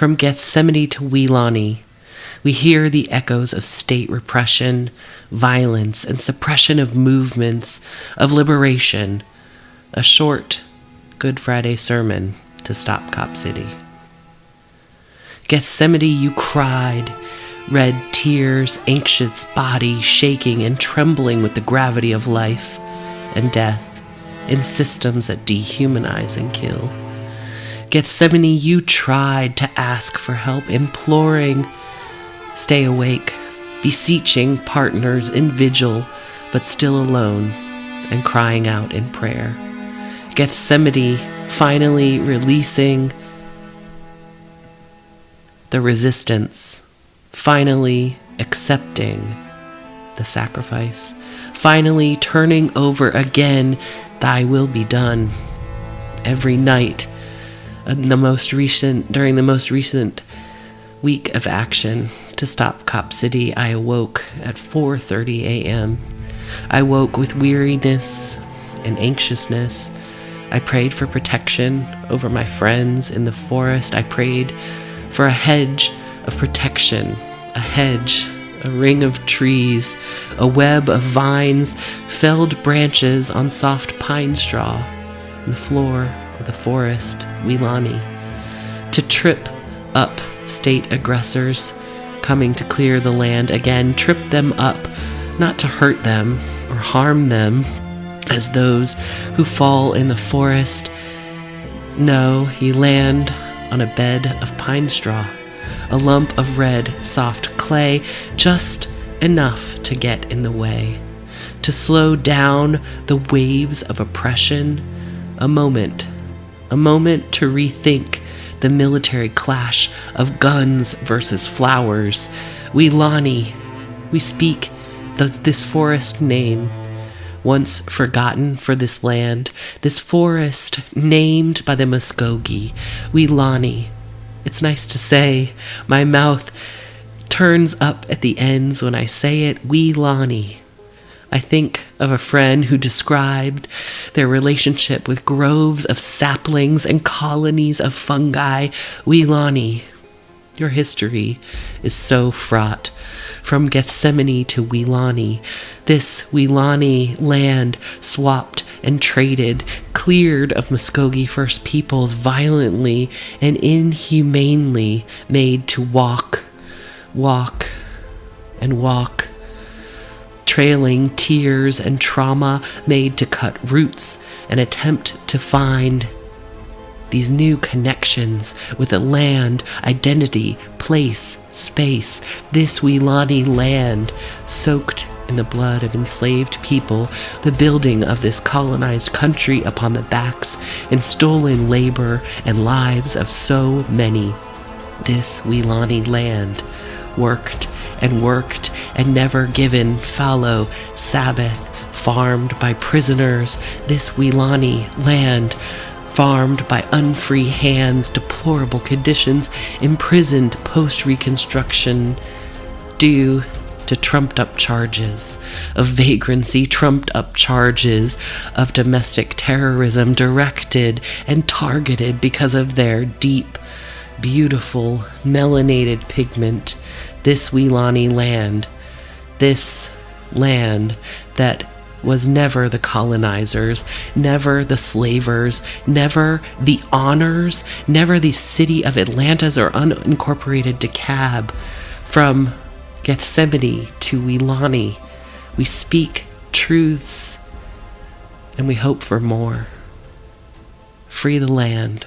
From Gethsemane to Weelaunee, we hear the echoes of state repression, violence, and suppression of movements of liberation. A short Good Friday sermon to stop Cop City. Gethsemane, you cried, red tears, anxious body shaking and trembling with the gravity of life and death in systems that dehumanize and kill. Gethsemane, you tried to ask for help, imploring, stay awake, beseeching partners in vigil, but still alone and crying out in prayer. Gethsemane, finally releasing the resistance, finally accepting the sacrifice, finally turning over again, thy will be done. Every night during the most recent week of action to stop Cop City, I awoke at 4:30 a.m. I woke with weariness and anxiousness. I prayed for protection over my friends in the forest. I prayed for a hedge of protection, a ring of trees, a web of vines, felled branches on soft pine straw, on the floor of the forest, Weelaunee, to trip up state aggressors coming to clear the land again, trip them up, not to hurt them or harm them as those who fall in the forest. No, you land on a bed of pine straw, a lump of red, soft clay, just enough to get in the way, to slow down the waves of oppression, a moment to rethink the military clash of guns versus flowers. Weelaunee, we speak this forest name, once forgotten for this land, this forest named by the Muskogee, Weelaunee. It's nice to say. My mouth turns up at the ends when I say it, Weelaunee. I think of a friend who described their relationship with groves of saplings and colonies of fungi. Weelaunee, your history is so fraught. From Gethsemane to Weelaunee, this Weelaunee land swapped and traded, cleared of Muskogee First Peoples, violently and inhumanely made to walk, trailing tears and trauma made to cut roots and attempt to find these new connections with a land, identity, place, space. This Weelaunee land soaked in the blood of enslaved people, the building of this colonized country upon the backs and stolen labor and lives of so many. This Weelaunee land worked and never given fallow Sabbath, farmed by prisoners. This Weelaunee land farmed by unfree hands, deplorable conditions, imprisoned post-Reconstruction due to trumped-up charges of vagrancy, trumped-up charges of domestic terrorism, directed and targeted because of their deep, beautiful, melanated pigment. This Weelaunee land, this land that was never the colonizers, never the slavers, never the honors, never the city of Atlanta's or unincorporated DeKalb. From Gethsemane to Weelaunee, we speak truths and we hope for more. Free the land.